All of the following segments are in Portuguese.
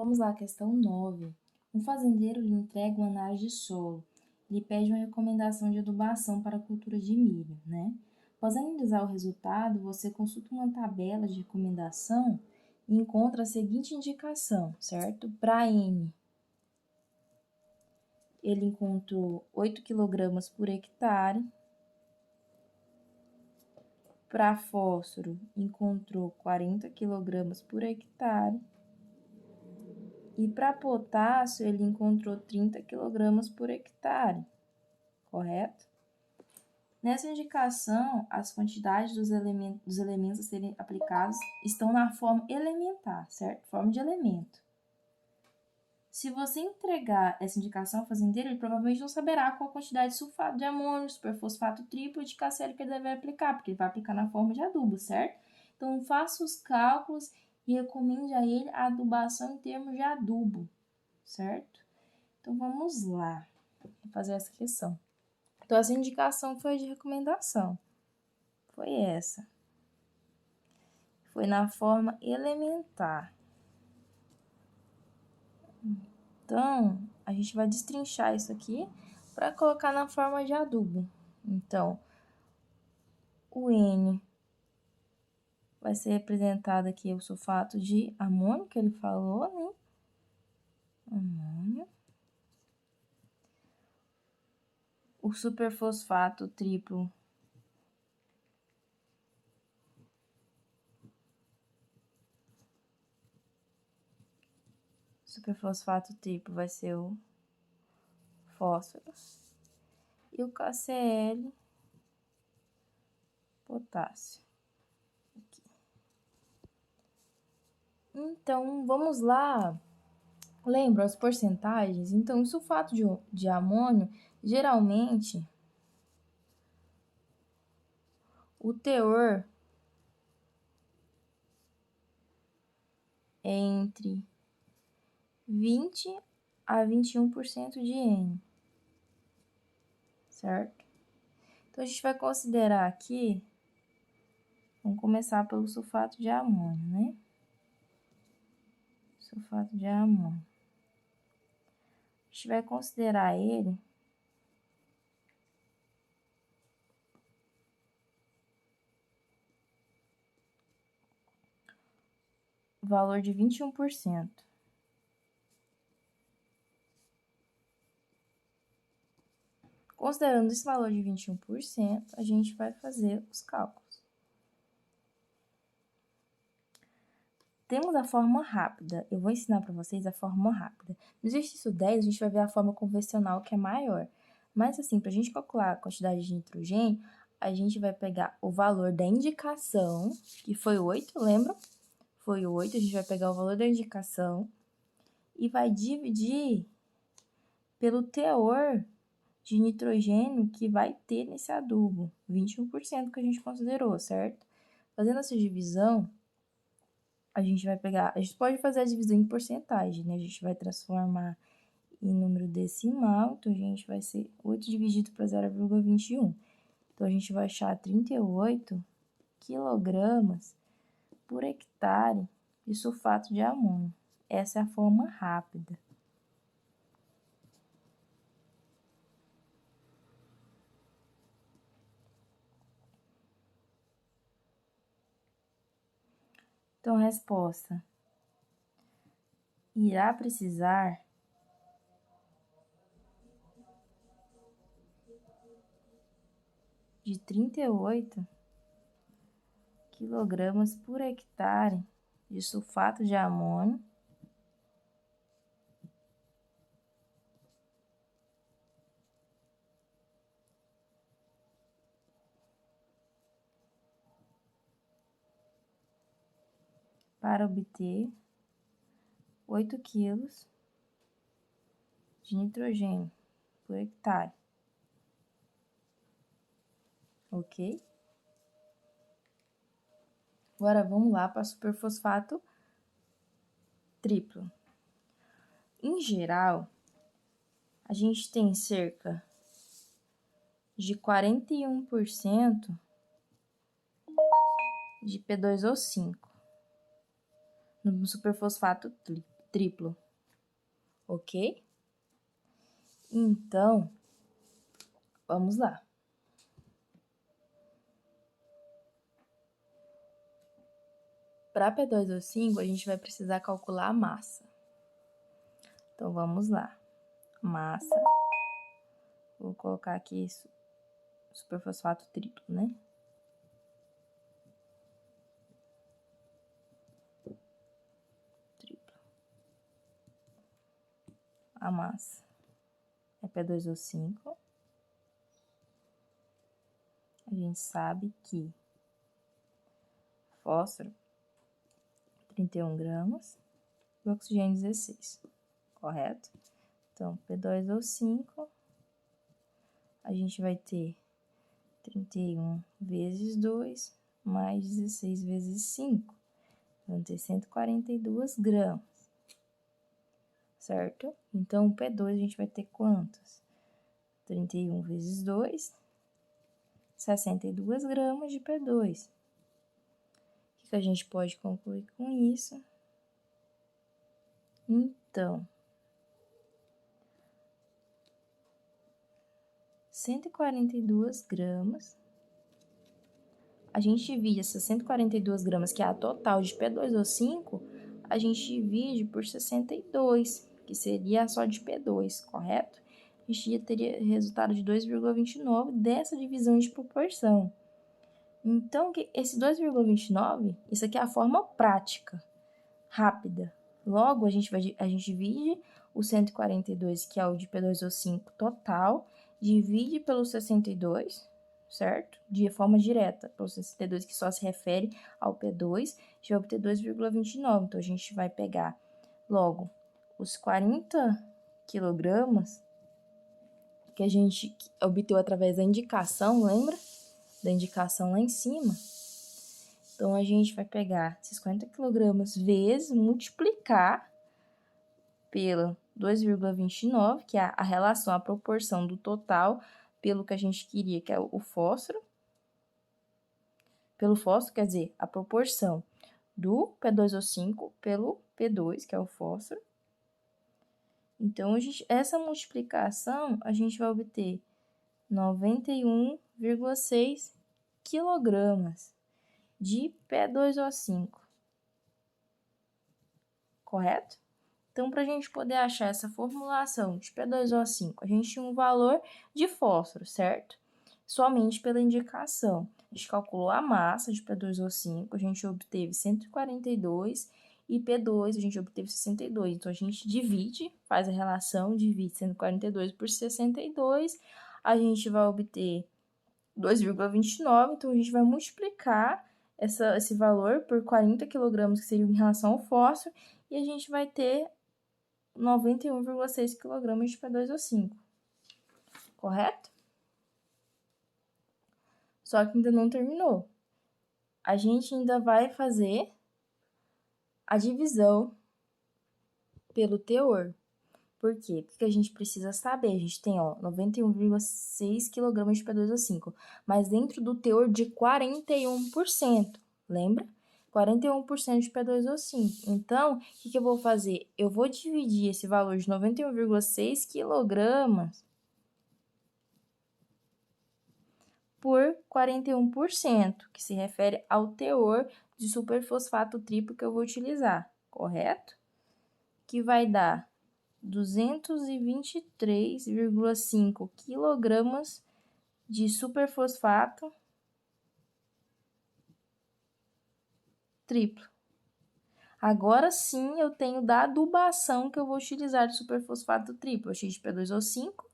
Vamos lá, questão 9. Um fazendeiro lhe entrega uma análise de solo. Lhe pede uma recomendação de adubação para a cultura de milho, né? Após analisar o resultado, você consulta uma tabela de recomendação e encontra a seguinte indicação, certo? Para N, ele encontrou 8 kg por hectare. Para fósforo, encontrou 40 kg por hectare. E para potássio, ele encontrou 30 kg por hectare, correto? Nessa indicação, as quantidades dos elementos a serem aplicados estão na forma elementar, certo? Forma de elemento. Se você entregar essa indicação ao fazendeiro, ele provavelmente não saberá qual a quantidade de sulfato de amônio, superfosfato triplo e de KCl que ele deve aplicar, porque ele vai aplicar na forma de adubo, certo? Então, faça os cálculos e recomende a ele a adubação em termos de adubo, certo? Então, vamos lá fazer essa questão. Então, essa indicação foi de recomendação. Foi essa. Foi na forma elementar. Então, a gente vai destrinchar isso aqui para colocar na forma de adubo. Então, o N vai ser representado aqui o sulfato de amônio, que ele falou, né? Amônio. O superfosfato triplo vai ser o fósforo. E o KCl, potássio. Aqui. Então, vamos lá. Lembra as porcentagens? Então, o sulfato de amônio, geralmente, o teor é entre 20 a 21% de N, certo? Então, a gente vai considerar aqui, vamos começar pelo sulfato de amônio, né? Sulfato de amônio. A gente vai considerar ele valor de 21%. Considerando esse valor de 21%, a gente vai fazer os cálculos. Temos a forma rápida. Eu vou ensinar para vocês a forma rápida. No exercício 10, a gente vai ver a forma convencional, que é maior. Mas, assim, para a gente calcular a quantidade de nitrogênio, a gente vai pegar o valor da indicação, que foi 8, lembra? Foi 8, a gente vai pegar o valor da indicação e vai dividir pelo teor de nitrogênio que vai ter nesse adubo, 21% que a gente considerou, certo? Fazendo essa divisão, a gente vai pegar, a gente pode fazer a divisão em porcentagem, né? A gente vai transformar em número decimal, então a gente vai ser 8 dividido para 0,21. Então, a gente vai achar 38 quilogramas por hectare de sulfato de amônio. Essa é a forma rápida. Então, a resposta irá precisar de 38 quilogramas por hectare de sulfato de amônio para obter 8 quilos de nitrogênio por hectare. Ok? Agora vamos lá para superfosfato triplo. Em geral, a gente tem cerca de 41% de P2O5 no superfosfato triplo, ok? Então, vamos lá. Para P2O5, a gente vai precisar calcular a massa. Então, vamos lá. Massa. Vou colocar aqui superfosfato triplo, né? Triplo. A massa é P2O5. A gente sabe que fósforo, 31 gramas, e oxigênio, 16, correto? Então, P2O5, a gente vai ter 31 vezes 2, mais 16 vezes 5. Vão ter 142 gramas, certo? Então, o P2 a gente vai ter quantos? 31 vezes 2, 62 gramas de P2. O que a gente pode concluir com isso? Então, 142 gramas. A gente divide essas 142 gramas, que é a total de P2O5, a gente divide por 62, que seria só de P2, correto? A gente teria resultado de 2,29 dessa divisão de proporção. Então, esse 2,29, isso aqui é a forma prática, rápida. Logo, a gente divide o 142, que é o de P2O5 total, divide pelo 62, certo? De forma direta, pelo 62, que só se refere ao P2, a gente vai obter 2,29. Então, a gente vai pegar, logo, os 40 quilogramas que a gente obteve através da indicação, lembra? Da indicação lá em cima. Então, a gente vai pegar esses 40 quilogramas vezes multiplicar pelo 2,29, que é a relação, a proporção do total pelo que a gente queria, que é o fósforo. Pelo fósforo, quer dizer, a proporção do P2O5 pelo P2, que é o fósforo. Então, essa multiplicação, a gente vai obter 91,6 quilogramas de P2O5, correto? Então, para a gente poder achar essa formulação de P2O5, a gente tinha um valor de fósforo, certo? Somente pela indicação. A gente calculou a massa de P2O5, a gente obteve 142 e P2 a gente obteve 62. Então, a gente divide, faz a relação, divide 142 por 62, a gente vai obter 2,29, então a gente vai multiplicar esse valor por 40 quilogramas, que seria em relação ao fósforo, e a gente vai ter 91,6 quilogramas de P2O5, correto? Só que ainda não terminou. A gente ainda vai fazer a divisão pelo teor. Por quê? Porque a gente precisa saber, a gente tem 91,6 kg de P2O5, mas dentro do teor de 41%, lembra? 41% de P2O5. Então, o que eu vou fazer? Eu vou dividir esse valor de 91,6 kg por 41%, que se refere ao teor de superfosfato triplo que eu vou utilizar, correto? Que vai dar 223,5 quilogramas de superfosfato triplo. Agora sim eu tenho da adubação que eu vou utilizar de superfosfato triplo, XP2O5,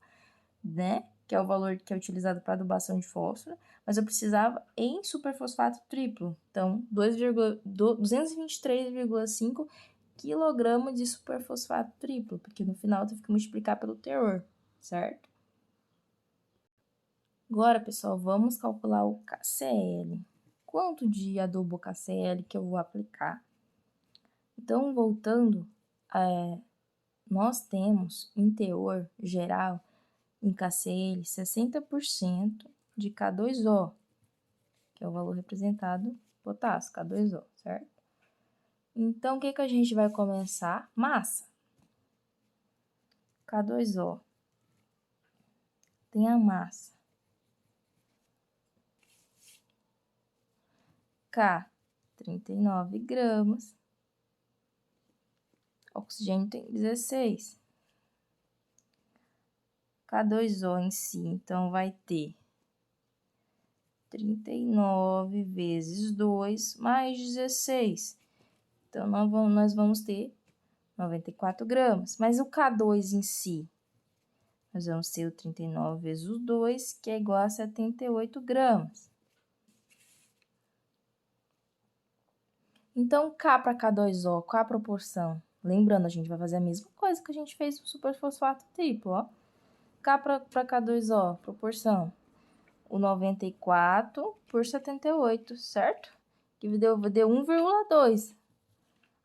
né? Que é o valor que é utilizado para adubação de fósforo, mas eu precisava em superfosfato triplo. Então, 223,5 quilogramas de superfosfato triplo, porque no final eu tenho que multiplicar pelo teor, certo? Agora, pessoal, vamos calcular o KCl. Quanto de adubo KCl que eu vou aplicar? Então, voltando, nós temos em teor geral, em KCl, 60% de K2O, que é o valor representado potássio, K2O, certo? Então, o que a gente vai começar? Massa. K2O. Tem a massa. K, 39 gramas. Oxigênio tem 16. K2O em si, então, vai ter 39 vezes 2 mais 16. Então, nós vamos ter 94 gramas. Mas o K2 em si, nós vamos ter o 39 vezes o 2, que é igual a 78 gramas. Então, K para K2O, qual a proporção? Lembrando, a gente vai fazer a mesma coisa que a gente fez no superfosfato triplo, ó. K para K2O, proporção. O 94 por 78, certo? Que deu 1,2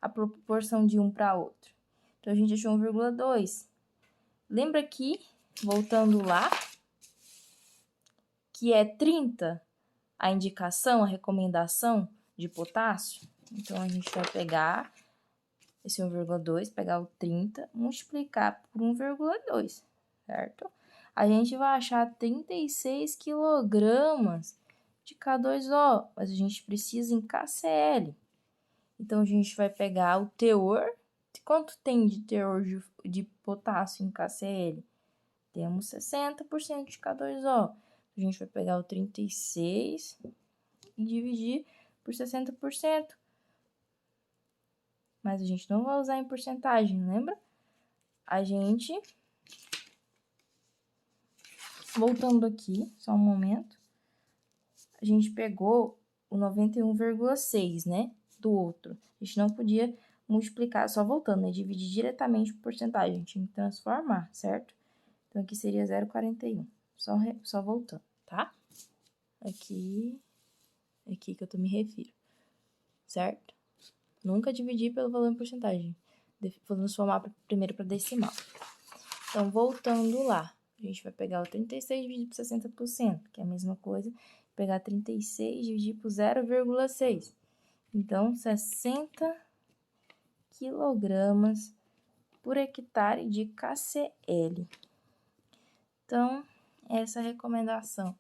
a proporção de um para outro. Então, a gente achou 1,2. Lembra que, voltando lá, que é 30 a indicação, a recomendação de potássio? Então, a gente vai pegar esse 1,2, pegar o 30, multiplicar por 1,2, certo? A gente vai achar 36 quilogramas de K2O, mas a gente precisa em KCl. Então, a gente vai pegar o teor. Quanto tem de teor de potássio em KCl? Temos 60% de K2O. A gente vai pegar o 36 e dividir por 60%. Mas a gente não vai usar em porcentagem, lembra? A gente... Voltando aqui, só um momento. A gente pegou o 91,6, né? Do outro. A gente não podia multiplicar, só voltando, né? Dividir diretamente por porcentagem. A gente tinha que transformar, certo? Então, aqui seria 0,41. Só voltando, tá? Aqui que eu tô me refiro, certo? Nunca dividir pelo valor em porcentagem. Vou transformar primeiro para decimal. Então, voltando lá, a gente vai pegar o 36 e dividir por 60%, que é a mesma coisa. Pegar 36 e dividir por 0,6. Então, 60 quilogramas por hectare de KCl. Então, essa é a recomendação.